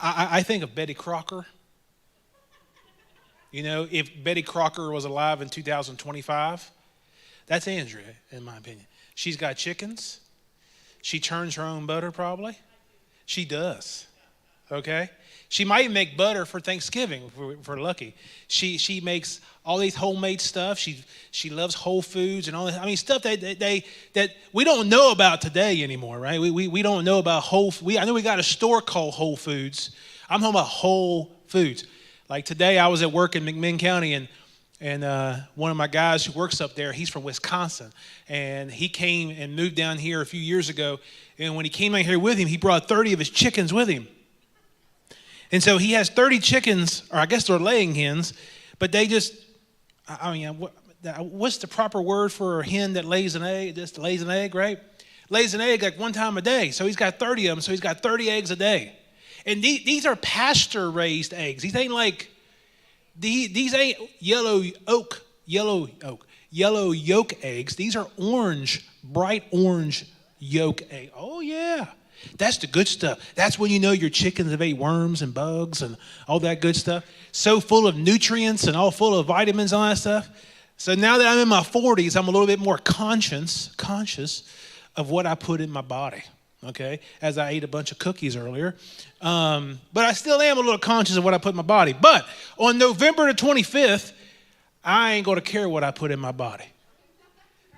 I think of Betty Crocker. You know, if Betty Crocker was alive in 2025, that's Andrea, in my opinion. She's got chickens. She churns her own butter, probably. She does. Okay? She might make butter for Thanksgiving if we're lucky. She makes all these homemade stuff. She loves Whole Foods and all this. I mean, stuff that we don't know about today anymore, right? We don't know about I know we got a store called Whole Foods. I'm talking about Whole Foods. Like today, I was at work in McMinn County, and one of my guys who works up there, he's from Wisconsin, and he came and moved down here a few years ago. And when he came out here with him, he brought 30 of his chickens with him. And so he has 30 chickens, or I guess they're laying hens, but they just, I mean, what's the proper word for a hen that lays an egg? Just lays an egg, right? Lays an egg like one time a day. So he's got 30 of them, so he's got 30 eggs a day. And these are pasture-raised eggs. These ain't like, these ain't yellow yolk eggs. These are orange, bright orange yolk egg. Oh, yeah. That's the good stuff. That's when you know your chickens have ate worms and bugs and all that good stuff. So full of nutrients and all full of vitamins and all that stuff. So now that I'm in my 40s, I'm a little bit more conscious of what I put in my body, okay, as I ate a bunch of cookies earlier. But I still am a little conscious of what I put in my body. But on November the 25th, I ain't going to care what I put in my body.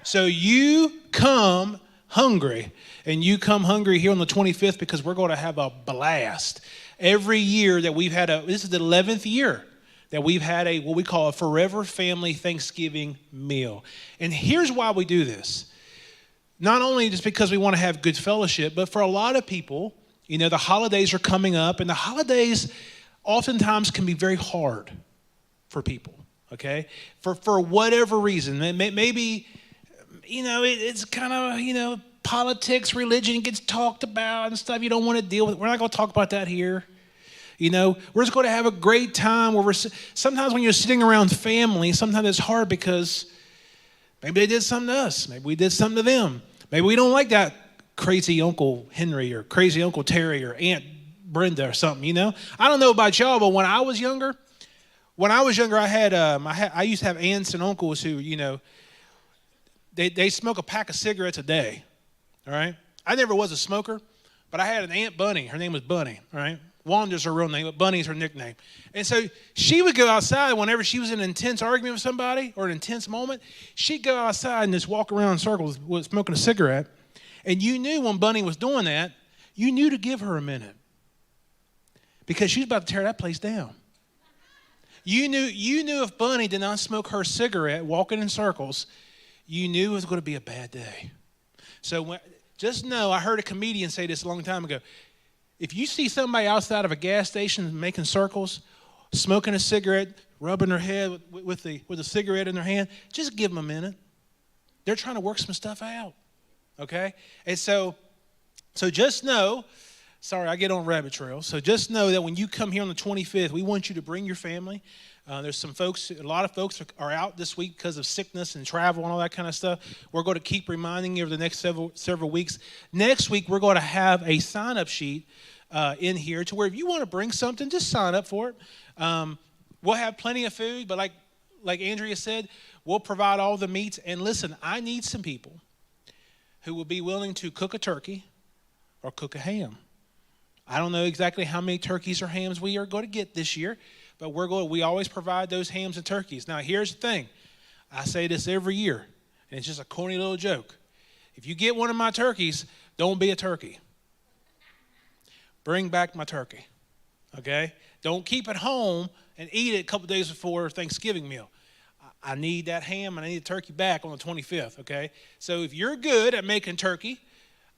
So you come hungry, and you come hungry here on the 25th because we're going to have a blast. Every year that we've had this is the 11th year that we've had what we call a Forever Family Thanksgiving meal. And here's why we do this. Not only just because we want to have good fellowship, but for a lot of people, you know, the holidays are coming up, and the holidays oftentimes can be very hard for people, okay? For whatever reason. Maybe, you know, it's kind of, you know, politics, religion gets talked about and stuff you don't want to deal with. We're not going to talk about that here. You know, we're just going to have a great time where sometimes when you're sitting around family, sometimes it's hard because maybe they did something to us. Maybe we did something to them. Maybe we don't like that crazy Uncle Henry or crazy Uncle Terry or Aunt Brenda or something, you know. I don't know about y'all, but when I was younger, I used to have aunts and uncles who, you know, they smoke a pack of cigarettes a day, all right? I never was a smoker, but I had an Aunt Bunny. Her name was Bunny, all right? Wanda's her real name, but Bunny's her nickname. And so she would go outside whenever she was in an intense argument with somebody or an intense moment. She'd go outside and just walk around in circles with smoking a cigarette. And you knew when Bunny was doing that, you knew to give her a minute because she was about to tear that place down. You knew if Bunny did not smoke her cigarette walking in circles, you knew it was going to be a bad day. So just know, I heard a comedian say this a long time ago. If you see somebody outside of a gas station making circles, smoking a cigarette, rubbing their head with a cigarette in their hand, just give them a minute. They're trying to work some stuff out, okay? And so just know, sorry, I get on rabbit trails. So just know that when you come here on the 25th, we want you to bring your family. There's a lot of folks are out this week because of sickness and travel and all that kind of stuff. We're going to keep reminding you over the next several weeks. Next week, we're going to have a sign-up sheet in here to where if you want to bring something, just sign up for it. We'll have plenty of food, but like Andrea said, we'll provide all the meats. And listen, I need some people who will be willing to cook a turkey or cook a ham. I don't know exactly how many turkeys or hams we are going to get this year, but we always provide those hams and turkeys. Now, here's the thing. I say this every year, and it's just a corny little joke. If you get one of my turkeys, don't be a turkey. Bring back my turkey, okay? Don't keep it home and eat it a couple days before Thanksgiving meal. I need that ham and I need the turkey back on the 25th, okay? So if you're good at making turkey,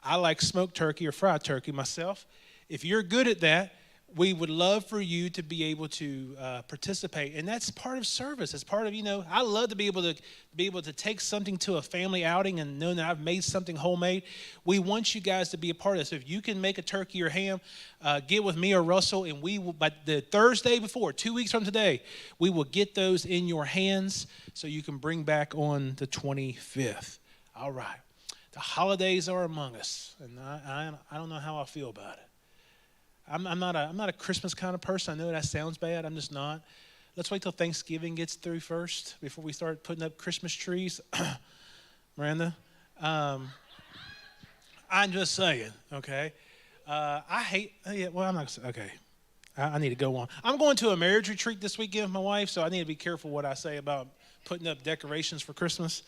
I like smoked turkey or fried turkey myself. If you're good at that, we would love for you to be able to participate, and that's part of service. It's part of, you know, I love to be able to take something to a family outing and know that I've made something homemade. We want you guys to be a part of this. So if you can make a turkey or ham, get with me or Russell, and we will, by the Thursday before, 2 weeks from today, we will get those in your hands so you can bring back on the 25th. All right. The holidays are among us, and I don't know how I feel about it. I'm not a Christmas kind of person. I know that sounds bad. I'm just not. Let's wait till Thanksgiving gets through first before we start putting up Christmas trees. Miranda, I'm just saying, okay? I hate, yeah, well, I'm not, okay. I need to go on. I'm going to a marriage retreat this weekend with my wife, so I need to be careful what I say about putting up decorations for Christmas.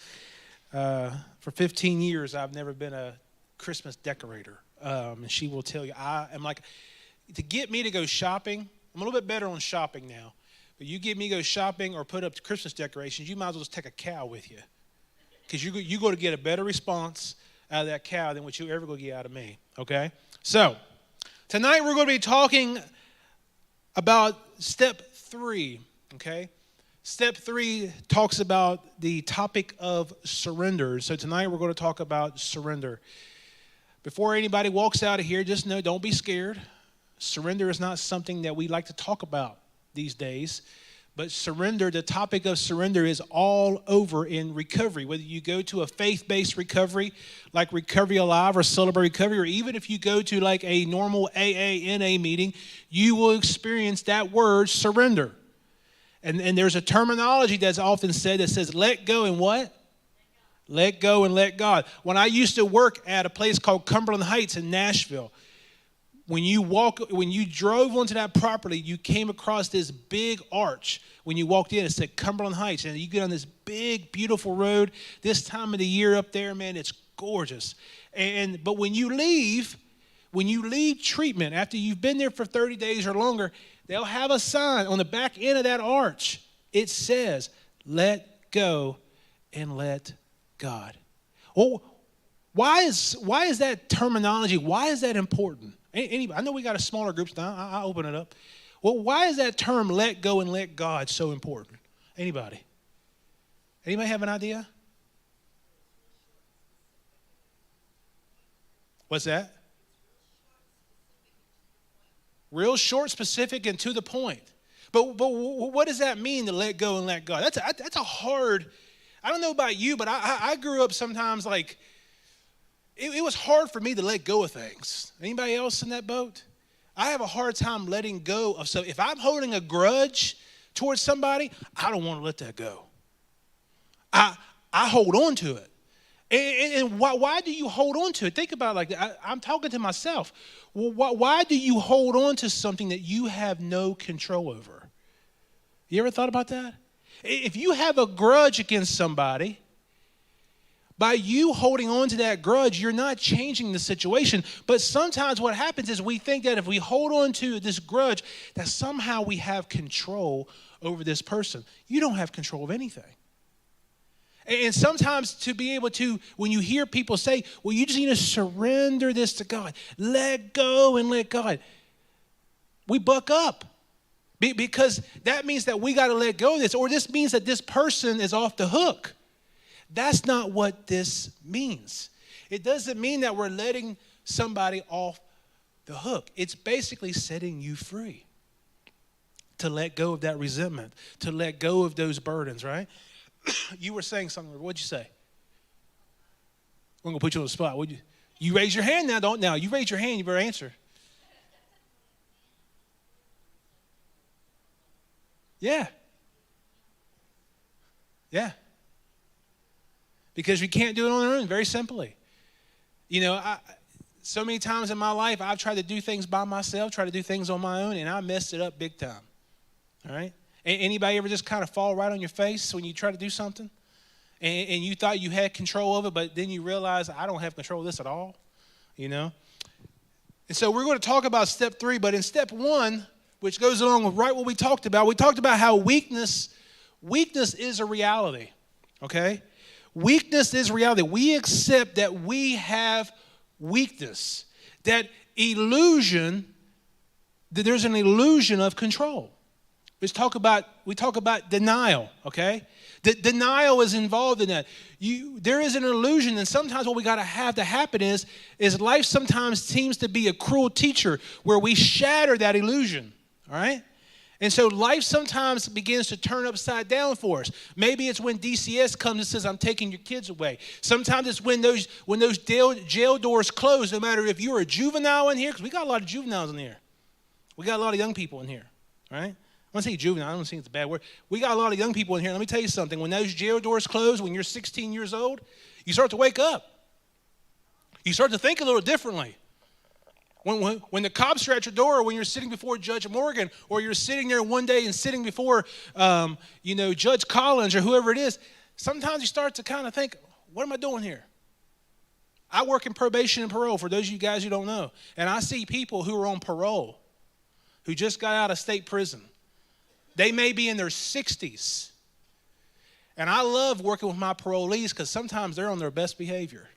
For 15 years, I've never been a Christmas decorator. And she will tell you, I am like, to get me to go shopping, I'm a little bit better on shopping now. But you get me to go shopping or put up Christmas decorations, you might as well just take a cow with you. Because you're going to get a better response out of that cow than what you ever going to get out of me, okay? So, tonight we're going to be talking about step 3, okay? Step 3 talks about the topic of surrender. So tonight we're going to talk about surrender. Before anybody walks out of here, just know, don't be scared. Surrender is not something that we like to talk about these days. But surrender, the topic of surrender is all over in recovery. Whether you go to a faith-based recovery, like Recovery Alive or Celebrate Recovery, or even if you go to like a normal AA meeting, you will experience that word, surrender. And there's a terminology that's often said that says, let go and what? Let go and let God. When I used to work at a place called Cumberland Heights in Nashville, when you drove onto that property, you came across this big arch. When you walked in, it said Cumberland Heights, and you get on this big, beautiful road. This time of the year up there, man, it's gorgeous. But when you leave treatment, after you've been there for 30 days or longer, they'll have a sign on the back end of that arch. It says, "Let go and let God." Well, why is that terminology? Why is that important? Anybody, I know we got a smaller group now. I'll open it up. Well, why is that term "let go and let God" so important? Anybody? Anybody have an idea? What's that? Real short, specific, and to the point. But what does that mean to let go and let God? That's a hard. I don't know about you, but I grew up sometimes like. It was hard for me to let go of things. Anybody else in that boat? I have a hard time letting go of stuff. If I'm holding a grudge towards somebody, I don't want to let that go. I hold on to it. And why do you hold on to it? Think about it like that. I'm talking to myself. Well, why do you hold on to something that you have no control over? You ever thought about that? If you have a grudge against somebody, by you holding on to that grudge, you're not changing the situation. But sometimes what happens is we think that if we hold on to this grudge, that somehow we have control over this person. You don't have control of anything. And sometimes to be able to, when you hear people say, well, you just need to surrender this to God. Let go and let God. We buck up. Because that means that we got to let go of this. Or this means that this person is off the hook. That's not what this means. It doesn't mean that we're letting somebody off the hook. It's basically setting you free to let go of that resentment, to let go of those burdens, right? You were saying something. What'd you say? I'm going to put you on the spot. You raise your hand now, don't now. You raise your hand, you better answer. Yeah. Yeah. Because we can't do it on our own, very simply. You know, so many times in my life, I've tried to do things by myself, try to do things on my own, and I messed it up big time. All right? Anybody ever just kind of fall right on your face when you try to do something? And you thought you had control of it, but then you realize, I don't have control of this at all, you know? And so we're going to talk about step 3, but in step 1, which goes along with right what we talked about how weakness is a reality, okay? Weakness is reality. We accept that we have weakness. That illusion, that there's an illusion of control. We talk about denial, okay? Denial is involved in that. There is an illusion, and sometimes what we got to have to happen is life sometimes seems to be a cruel teacher where we shatter that illusion, all right? And so life sometimes begins to turn upside down for us. Maybe it's when DCS comes and says, I'm taking your kids away. Sometimes it's when those jail doors close, no matter if you're a juvenile in here, because we got a lot of juveniles in here, We got a lot of young people in here, right? I want to say juvenile. I don't think it's a bad word. We got a lot of young people in here. Let me tell you something. When those jail doors close, when you're 16 years old, you start to wake up. You start to think a little differently. When the cops are at your door, or when you're sitting before Judge Morgan, or you're sitting there one day and sitting before, Judge Collins or whoever it is, sometimes you start to kind of think, what am I doing here? I work in probation and parole, for those of you guys who don't know. And I see people who are on parole, who just got out of state prison. They may be in their 60s. And I love working with my parolees because sometimes they're on their best behavior.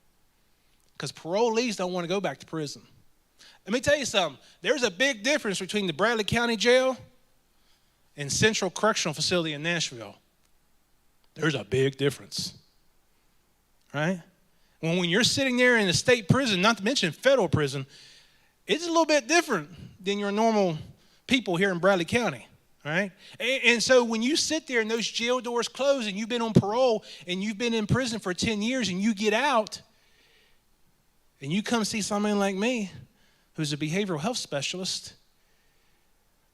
Because parolees don't want to go back to prison. Let me tell you something. There's a big difference between the Bradley County Jail and Central Correctional Facility in Nashville. There's a big difference. Right? When you're sitting there in a state prison, not to mention federal prison, it's a little bit different than your normal people here in Bradley County. Right? And so when you sit there and those jail doors close and you've been on parole and you've been in prison for 10 years and you get out and you come see somebody like me who's a behavioral health specialist,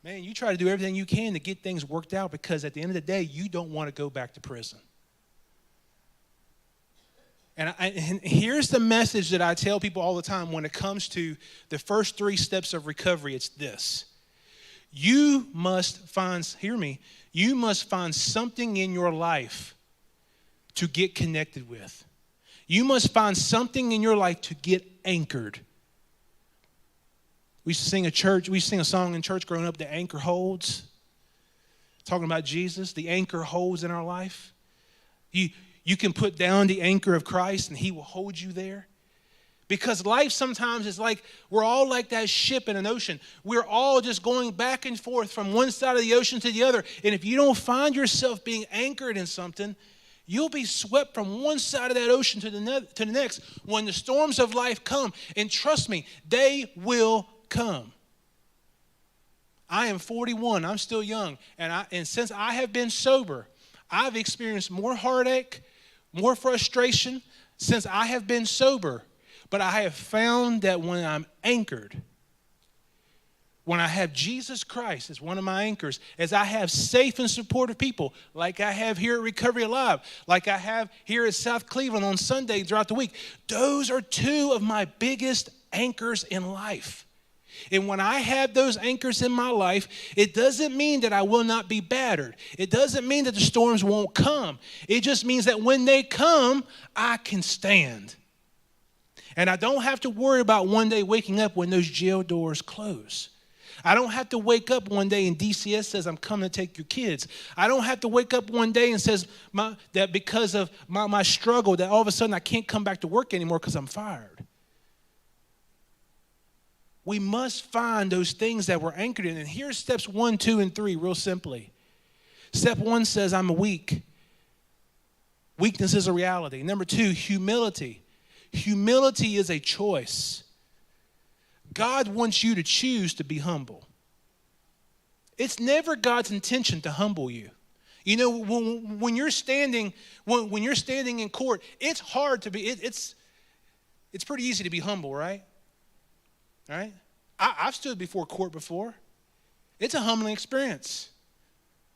man, you try to do everything you can to get things worked out because at the end of the day, you don't want to go back to prison. And here's the message that I tell people all the time when it comes to the first 3 steps of recovery. It's this. You must find something in your life to get connected with. You must find something in your life to get anchored. We used to sing a song in church growing up, The Anchor Holds, talking about Jesus. The anchor holds in our life. You can put down the anchor of Christ and he will hold you there. Because life sometimes is like, we're all like that ship in an ocean. We're all just going back and forth from one side of the ocean to the other. And if you don't find yourself being anchored in something, you'll be swept from one side of that ocean to the next when the storms of life come. And trust me, they will come. I am 41. I'm still young. And since I have been sober, I've experienced more heartache, more frustration since I have been sober. But I have found that when I'm anchored, when I have Jesus Christ as one of my anchors, as I have safe and supportive people like I have here at Recovery Alive, like I have here at South Cleveland on Sunday throughout the week, those are 2 of my biggest anchors in life. And when I have those anchors in my life, it doesn't mean that I will not be battered. It doesn't mean that the storms won't come. It just means that when they come, I can stand. And I don't have to worry about one day waking up when those jail doors close. I don't have to wake up one day and DCS says, I'm coming to take your kids. I don't have to wake up one day and says that because of my struggle that all of a sudden I can't come back to work anymore because I'm fired. We must find those things that we're anchored in. And here's steps 1, 2, and 3 real simply. Step 1 says I'm weak. Weakness is a reality. Number 2, humility. Humility is a choice. God wants you to choose to be humble. It's never God's intention to humble you. You know, when you're standing in court, it's hard to be. It's pretty easy to be humble, right? Right? I've stood before court before. It's a humbling experience.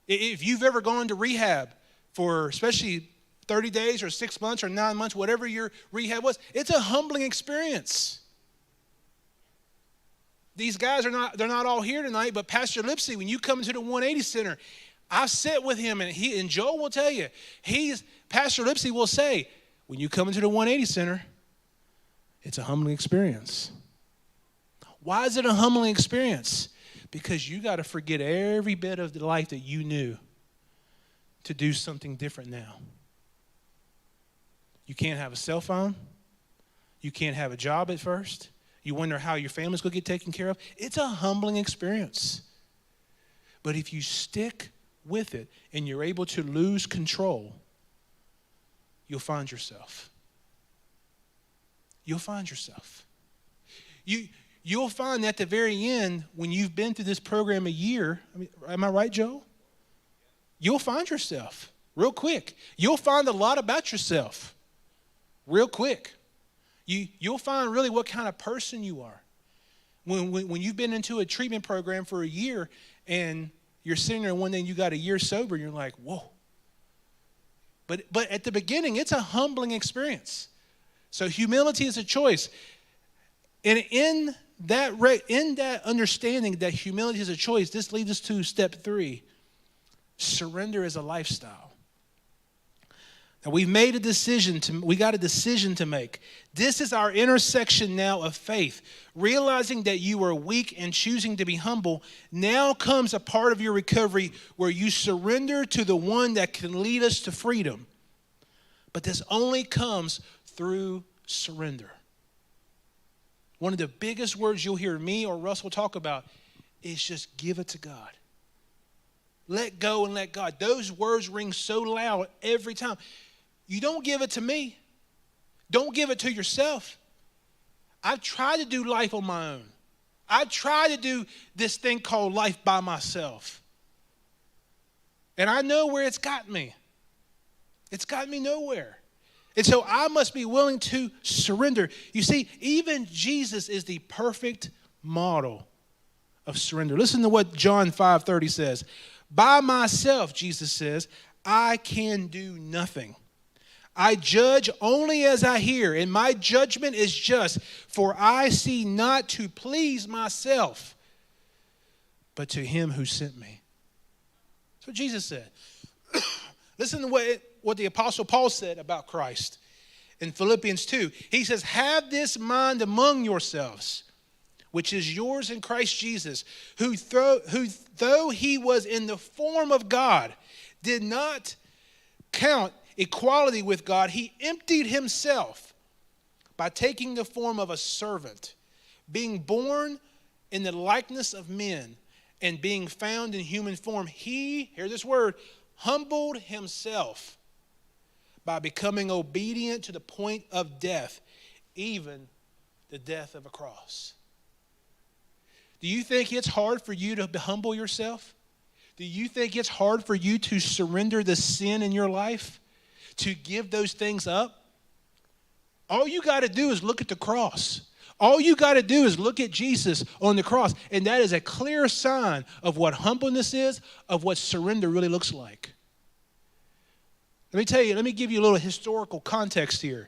If you've ever gone to rehab for especially 30 days or 6 months or 9 months, whatever your rehab was, it's a humbling experience. These guys they're not all here tonight, but Pastor Lipsy, when you come into the 180 Center, I've sat with him and Joel will tell you, Pastor Lipsy will say, when you come into the 180 Center, it's a humbling experience. Why is it a humbling experience? Because you got to forget every bit of the life that you knew to do something different now. You can't have a cell phone. You can't have a job at first. You wonder how your family's going to get taken care of. It's a humbling experience. But if you stick with it and you're able to lose control, you'll find yourself. You'll find yourself. You'll find at the very end, when you've been through this program a year, am I right, Joe? You'll find yourself real quick. You'll find a lot about yourself real quick. You'll find really what kind of person you are. When you've been into a treatment program for a year and you're sitting there one day and you got a year sober, you're like, whoa. But at the beginning, it's a humbling experience. So humility is a choice. And in that understanding that humility is a choice, this leads us to step 3. Surrender is a lifestyle. Now we got a decision to make. This is our intersection now of faith. Realizing that you are weak and choosing to be humble, now comes a part of your recovery where you surrender to the one that can lead us to freedom. But this only comes through surrender. One of the biggest words you'll hear me or Russell talk about is just give it to God. Let go and let God. Those words ring so loud every time. You don't give it to me. Don't give it to yourself. I've tried to do life on my own. I've tried to do this thing called life by myself. And I know where it's got me. It's got me nowhere. And so I must be willing to surrender. You see, even Jesus is the perfect model of surrender. Listen to what John 5:30 says. By myself, Jesus says, I can do nothing. I judge only as I hear, and my judgment is just, for I see not to please myself, but to him who sent me. That's what Jesus said. Listen to what the Apostle Paul said about Christ in Philippians 2. He says, have this mind among yourselves, which is yours in Christ Jesus, who though he was in the form of God, did not count equality with God. He emptied himself by taking the form of a servant, being born in the likeness of men, and being found in human form. He, hear this word, humbled himself by becoming obedient to the point of death, even the death of a cross. Do you think it's hard for you to humble yourself? Do you think it's hard for you to surrender the sin in your life? To give those things up? All you got to do is look at the cross. All you got to do is look at Jesus on the cross. And that is a clear sign of what humbleness is, of what surrender really looks like. Let me give you a little historical context here.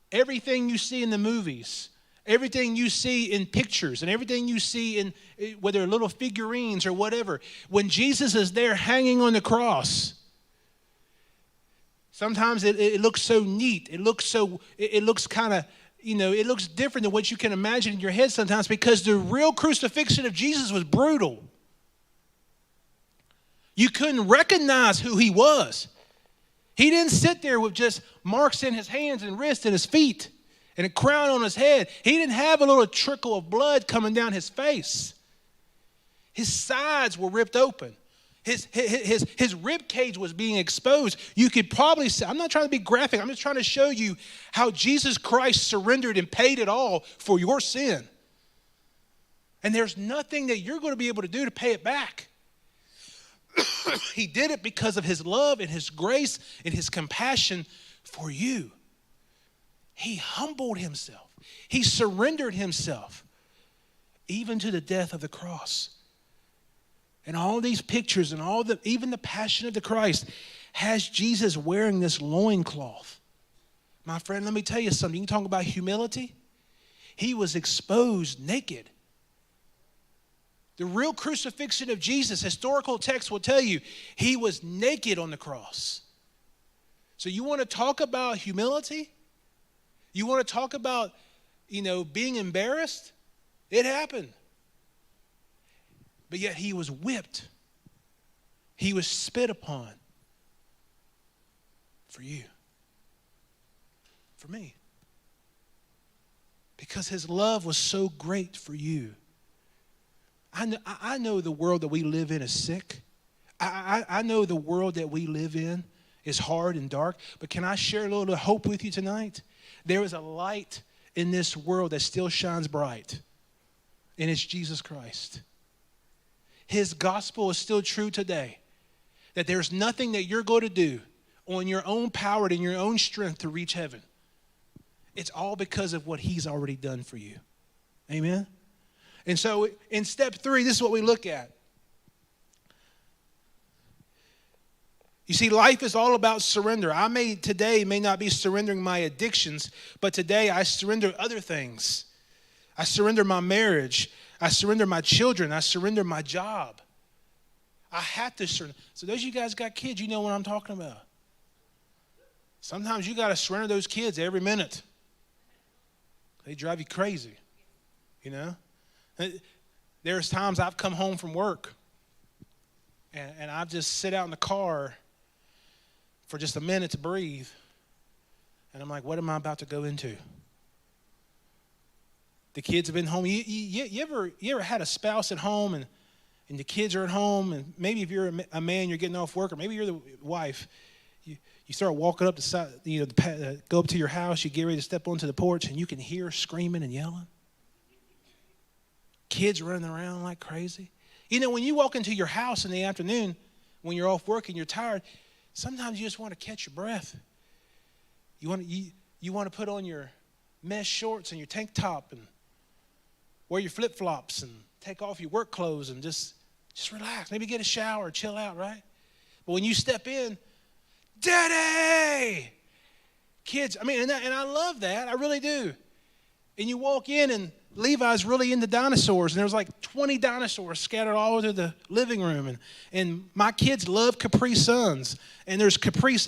Everything you see in the movies, everything you see in pictures, and everything you see in, whether little figurines or whatever, when Jesus is there hanging on the cross, sometimes it looks so neat. It looks kind of, it looks different than what you can imagine in your head sometimes, because the real crucifixion of Jesus was brutal. You couldn't recognize who he was. He didn't sit there with just marks in his hands and wrists and his feet and a crown on his head. He didn't have a little trickle of blood coming down his face. His sides were ripped open. His rib cage was being exposed. You could probably say, I'm not trying to be graphic. I'm just trying to show you how Jesus Christ surrendered and paid it all for your sin. And there's nothing that you're going to be able to do to pay it back. He did it because of his love and his grace and his compassion for you. He humbled himself. He surrendered himself, even to the death of the cross. And all these pictures and even the passion of the Christ has Jesus wearing this loincloth. My friend, let me tell you something. You can talk about humility. He was exposed naked. The real crucifixion of Jesus, historical text will tell you, he was naked on the cross. So you want to talk about humility? You want to talk about, being embarrassed? It happened. But yet he was whipped. He was spit upon. For you. For me. Because his love was so great for you. I know the world that we live in is sick. I know the world that we live in is hard and dark. But can I share a little hope with you tonight? There is a light in this world that still shines bright. And it's Jesus Christ. His gospel is still true today. That there's nothing that you're going to do on your own power and your own strength to reach heaven. It's all because of what he's already done for you. Amen? And so in step 3, this is what we look at. You see, life is all about surrender. Today may not be surrendering my addictions, but today I surrender other things. I surrender my marriage. I surrender my children. I surrender my job. I have to surrender. So those of you guys got kids, you know what I'm talking about. Sometimes you got to surrender those kids every minute. They drive you crazy, you know. There's times I've come home from work and I've just sit out in the car for just a minute to breathe. And I'm like, what am I about to go into? The kids have been home. You ever had a spouse at home and the kids are at home, and maybe if you're a man, you're getting off work, or maybe you're the wife, you start walking up the side, go up to your house, you get ready to step onto the porch, and you can hear screaming and yelling. Kids running around like crazy. You know, when you walk into your house in the afternoon, when you're off work and you're tired, sometimes you just want to catch your breath. You want to put on your mesh shorts and your tank top and wear your flip-flops and take off your work clothes and just relax. Maybe get a shower, chill out, right? But when you step in, Daddy! Kids, and I love that. I really do. And you walk in and Levi's really into dinosaurs, and there's like 20 dinosaurs scattered all over the living room. And my kids love Capri Suns, and there's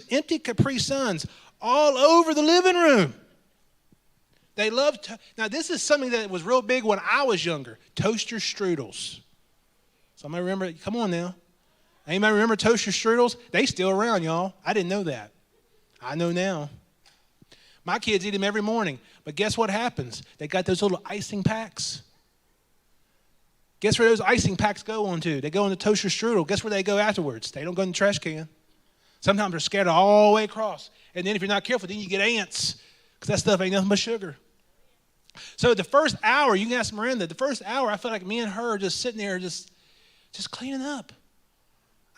empty Capri Suns all over the living room. They love, now this is something that was real big when I was younger, toaster strudels. Somebody remember, come on now. Anybody remember toaster strudels? They still around, y'all. I didn't know that. I know now. My kids eat them every morning. But guess what happens? They got those little icing packs. Guess where those icing packs go on to? They go on the toaster strudel. Guess where they go afterwards? They don't go in the trash can. Sometimes they're scattered all the way across. And then if you're not careful, then you get ants. Because that stuff ain't nothing but sugar. So the first hour, you can ask Miranda, the first hour, I felt like me and her are just sitting there just cleaning up.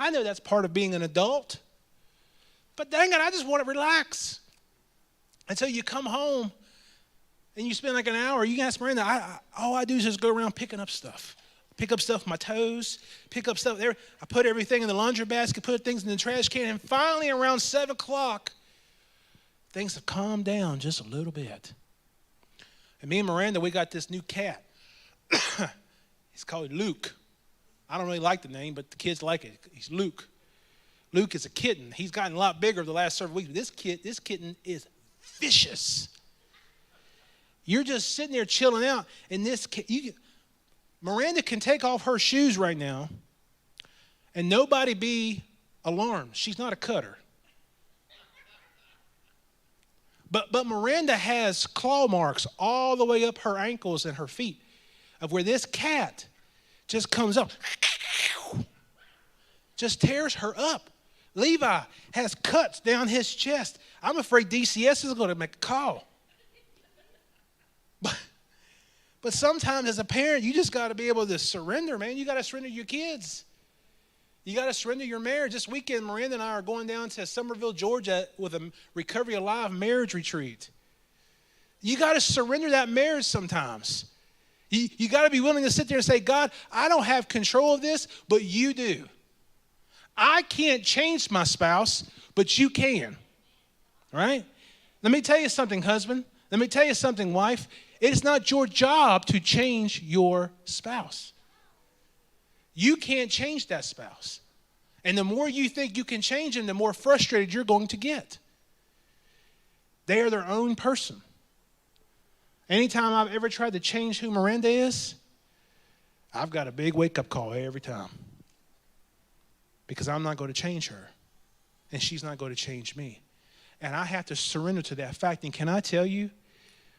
I know that's part of being an adult. But dang it, I just want to relax. And so you come home and you spend like an hour. You can ask Miranda, all I do is just go around picking up stuff. Pick up stuff with my toes, pick up stuff there. I put everything in the laundry basket, put things in the trash can, and finally around 7 o'clock, things have calmed down just a little bit. And me and Miranda, we got this new cat. He's called Luke. I don't really like the name, but the kids like it. He's Luke. Luke is a kitten. He's gotten a lot bigger the last several weeks. This kitten is vicious. You're just sitting there chilling out, and Miranda can take off her shoes right now, and nobody be alarmed. She's not a cutter. But Miranda has claw marks all the way up her ankles and her feet of where this cat just comes up, just tears her up. Levi has cuts down his chest. I'm afraid DCS is going to make a call. But sometimes as a parent, you just got to be able to surrender, man. You got to surrender your kids. You got to surrender your marriage. This weekend, Miranda and I are going down to Summerville, Georgia with a Recovery Alive marriage retreat. You got to surrender that marriage sometimes. You got to be willing to sit there and say, God, I don't have control of this, but you do. I can't change my spouse, but you can. All right? Let me tell you something, husband. Let me tell you something, wife. It's not your job to change your spouse. You can't change that spouse. And the more you think you can change them, the more frustrated you're going to get. They are their own person. Anytime I've ever tried to change who Miranda is, I've got a big wake-up call every time. Because I'm not going to change her. And she's not going to change me. And I have to surrender to that fact. And can I tell you,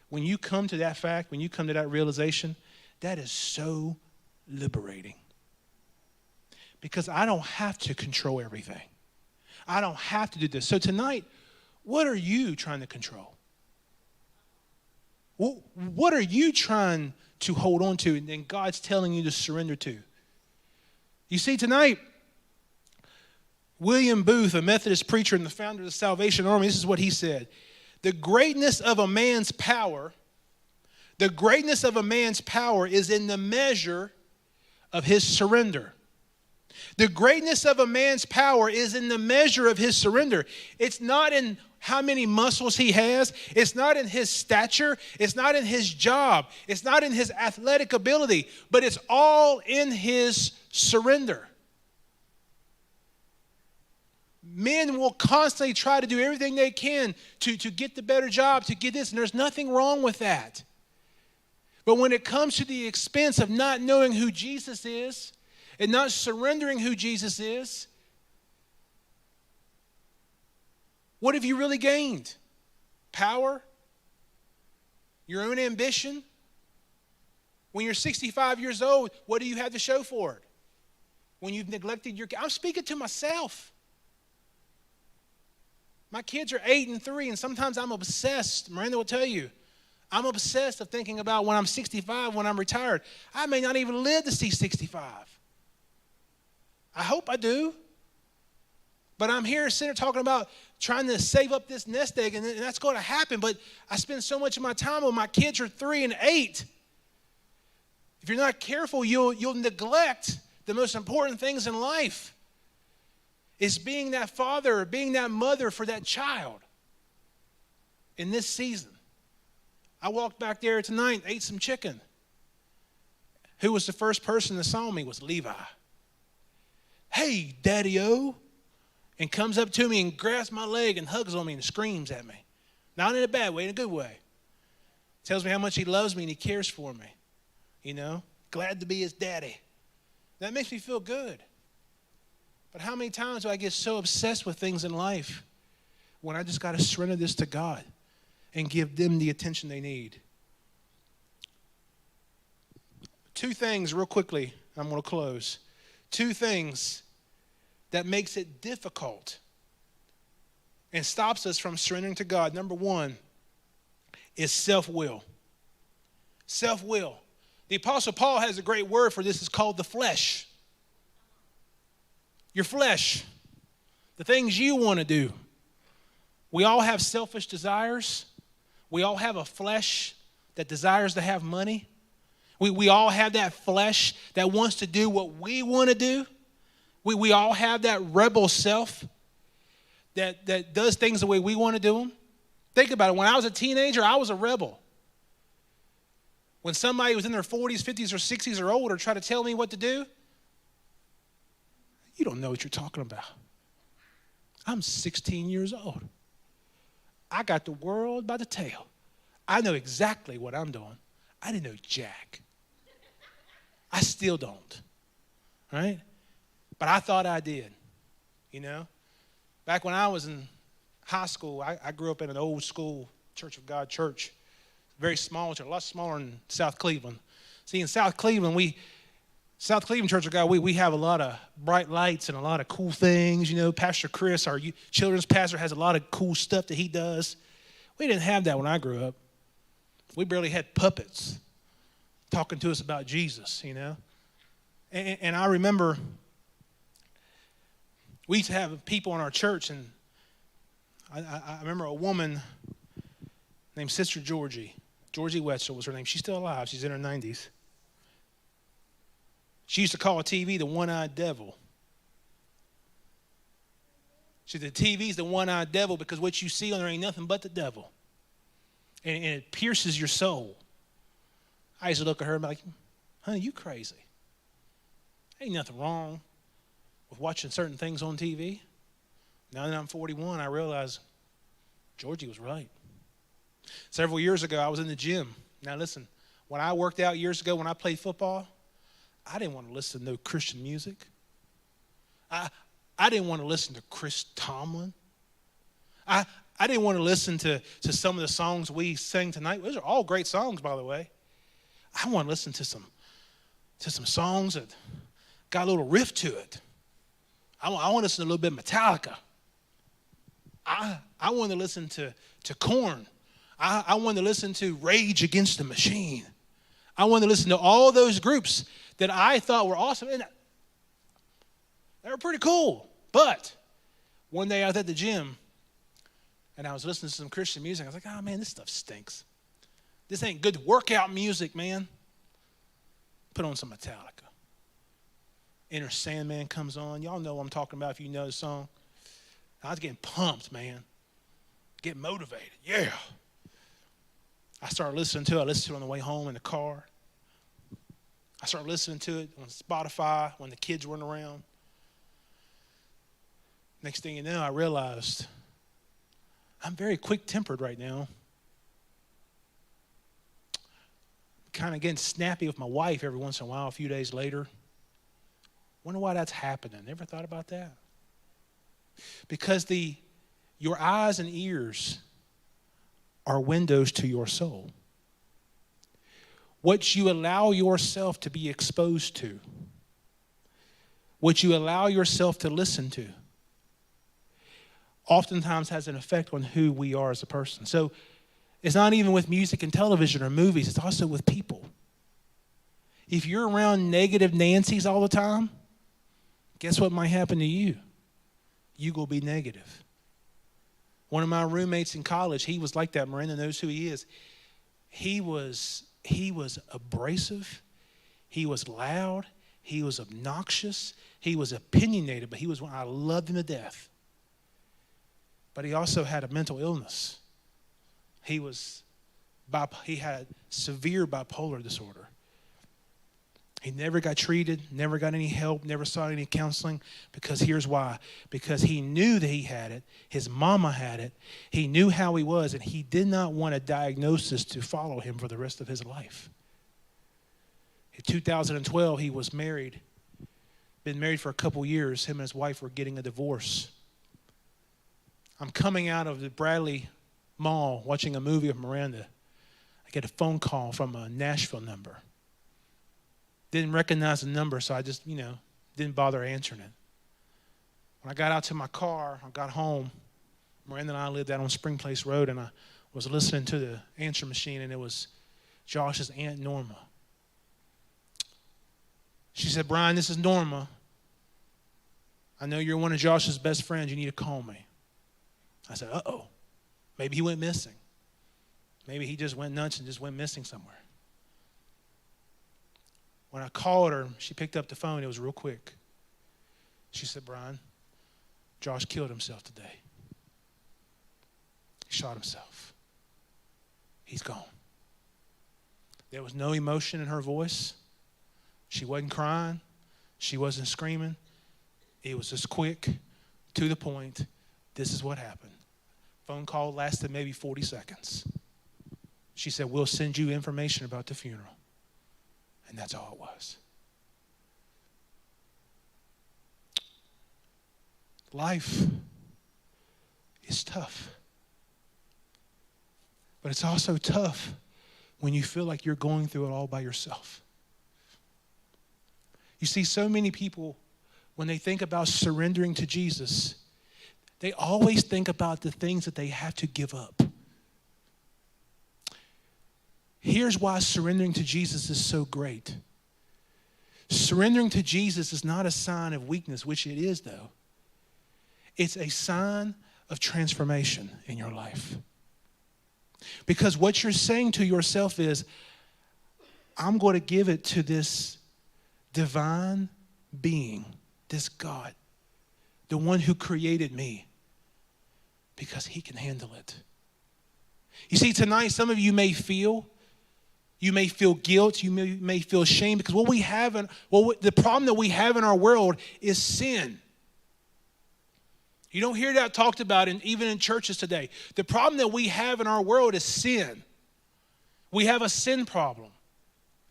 when you come to that fact, when you come to that realization, that is so liberating. Because I don't have to control everything. I don't have to do this. So tonight, what are you trying to control? What are you trying to hold on to and then God's telling you to surrender to? You see, tonight, William Booth, a Methodist preacher and the founder of the Salvation Army, this is what he said. The greatness of a man's power The greatness of a man's power is in the measure of his surrender. The greatness of a man's power is in the measure of his surrender. It's not in how many muscles he has. It's not in his stature. It's not in his job. It's not in his athletic ability. But it's all in his surrender. Men will constantly try to do everything they can to get the better job, to get this, and there's nothing wrong with that. But when it comes to the expense of not knowing who Jesus is and not surrendering who Jesus is, what have you really gained? Power? Your own ambition? When you're 65 years old, what do you have to show for it? When you've neglected your kids? I'm speaking to myself. My kids are 8 and 3, and sometimes I'm obsessed. Miranda will tell you. I'm obsessed of thinking about when I'm 65, when I'm retired. I may not even live to see 65. I hope I do. But I'm here sitting talking about trying to save up this nest egg, and that's going to happen. But I spend so much of my time when my kids are 3 and 8. If you're not careful, you'll neglect the most important things in life. Is being that father, being that mother for that child in this season. I walked back there tonight, ate some chicken. Who was the first person that saw me was Levi. Hey, Daddy-O. And comes up to me and grabs my leg and hugs on me and screams at me. Not in a bad way, in a good way. Tells me how much he loves me and he cares for me. You know, glad to be his daddy. That makes me feel good. But how many times do I get so obsessed with things in life when I just got to surrender this to God and give them the attention they need? 2 things real quickly, I'm going to close. 2 things that makes it difficult and stops us from surrendering to God. Number 1 is self-will. Self-will. The Apostle Paul has a great word for this. It's called the flesh. Your flesh. The things you want to do. We all have selfish desires. We all have a flesh that desires to have money. We all have that flesh that wants to do what we want to do. We all have that rebel self that does things the way we want to do them. Think about it. When I was a teenager, I was a rebel. When somebody was in their 40s, 50s, or 60s or older tried to tell me what to do, you don't know what you're talking about. I'm 16 years old. I got the world by the tail. I know exactly what I'm doing. I didn't know jack. I still don't. Right? But I thought I did. You know? Back when I was in high school, I grew up in an old school Church of God church. Very small church, a lot smaller than South Cleveland. See, in South Cleveland Church of God, we have a lot of bright lights and a lot of cool things. You know, Pastor Chris, our children's pastor, has a lot of cool stuff that he does. We didn't have that when I grew up. We barely had puppets talking to us about Jesus, you know. And I remember we used to have people in our church, and I remember a woman named Sister Georgie. Georgie Wetzel was her name. She's still alive. She's in her 90s. She used to call a TV the one-eyed devil. She said, the TV's the one-eyed devil because what you see on there ain't nothing but the devil. And it pierces your soul. I used to look at her and be like, honey, you crazy. Ain't nothing wrong with watching certain things on TV. Now that I'm 41, I realize Georgie was right. Several years ago, I was in the gym. Now listen, when I worked out years ago, when I played football, I didn't want to listen to no Christian music. I didn't want to listen to Chris Tomlin. I didn't want to listen to some of the songs we sang tonight. Those are all great songs, by the way. I want to listen to some songs that got a little riff to it. I want to listen to a little bit of Metallica. I want to listen to Korn. I want to listen to Rage Against the Machine. I want to listen to all those groups that I thought were awesome. And they were pretty cool. But one day I was at the gym, and I was listening to some Christian music. I was like, oh, man, this stuff stinks. This ain't good workout music, man. Put on some Metallica. Enter Sandman comes on. Y'all know what I'm talking about if you know the song. I was getting pumped, man. Getting motivated. Yeah. I started listening to it. I listened to it on the way home in the car. I started listening to it on Spotify when the kids weren't around. Next thing you know, I realized I'm very quick-tempered right now. Kind of getting snappy with my wife every once in a while, a few days later. Wonder why that's happening. Ever thought about that? Because your eyes and ears are windows to your soul. What you allow yourself to be exposed to, what you allow yourself to listen to, oftentimes has an effect on who we are as a person. So it's not even with music and television or movies, it's also with people. If you're around negative Nancys all the time, guess what might happen to you? You will be negative. One of my roommates in college, he was like that. Miranda knows who he is. He was abrasive. He was loud. He was obnoxious. He was opinionated, but I loved him to death. But he also had a mental illness. He had severe bipolar disorder. He never got treated, never got any help, never saw any counseling, because here's why. Because he knew that he had it. His mama had it. He knew how he was, and he did not want a diagnosis to follow him for the rest of his life. In 2012, he was married, been married for a couple years. Him and his wife were getting a divorce. I'm coming out of the Bradley Mall watching a movie with Miranda. I get a phone call from a Nashville number. Didn't recognize the number, so I just, didn't bother answering it. When I got out to my car, I got home. Miranda and I lived out on Spring Place Road, and I was listening to the answer machine, and it was Josh's Aunt Norma. She said, "Brian, this is Norma. I know you're one of Josh's best friends. You need to call me." I said, "Uh-oh. Maybe he went missing. Maybe he just went nuts and just went missing somewhere." When I called her, she picked up the phone. It was real quick. She said, "Brian, Josh killed himself today. He shot himself. He's gone." There was no emotion in her voice. She wasn't crying. She wasn't screaming. It was just quick, to the point. This is what happened. Phone call lasted maybe 40 seconds. She said, "We'll send you information about the funeral." And that's all it was. Life is tough. But it's also tough when you feel like you're going through it all by yourself. You see, so many people, when they think about surrendering to Jesus, they always think about the things that they have to give up. Here's why surrendering to Jesus is so great. Surrendering to Jesus is not a sign of weakness, which it is, though. It's a sign of transformation in your life. Because what you're saying to yourself is, I'm going to give it to this divine being, this God, the one who created me, because he can handle it. You see, tonight, some of you may feel guilt, you may feel shame, because the problem that we have in our world is sin. You don't hear that talked about even in churches today. The problem that we have in our world is sin. We have a sin problem,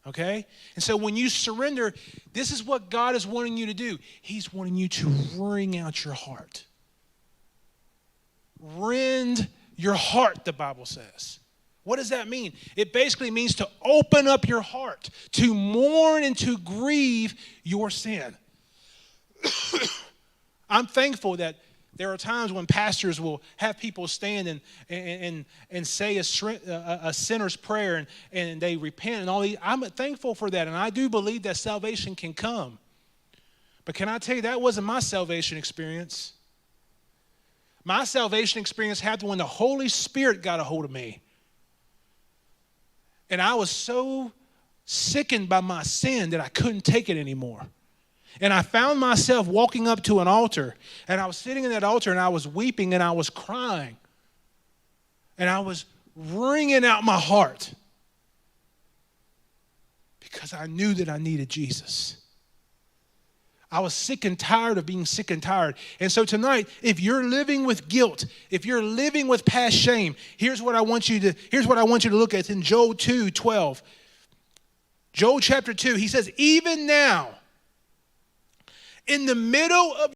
okay? And so when you surrender, this is what God is wanting you to do. He's wanting you to wring out your heart. Rend your heart, the Bible says. What does that mean? It basically means to open up your heart, to mourn and to grieve your sin. I'm thankful that there are times when pastors will have people stand and say a sinner's prayer and they repent and all these. I'm thankful for that, and I do believe that salvation can come. But can I tell you, that wasn't my salvation experience. My salvation experience happened when the Holy Spirit got a hold of me. And I was so sickened by my sin that I couldn't take it anymore. And I found myself walking up to an altar, and I was sitting in that altar, and I was weeping, and I was crying. And I was wringing out my heart because I knew that I needed Jesus. I was sick and tired of being sick and tired. And so tonight, if you're living with guilt, if you're living with past shame, here's what I want you to look at. It's in Joel 2:12. Joel chapter 2, he says, even now, in the middle of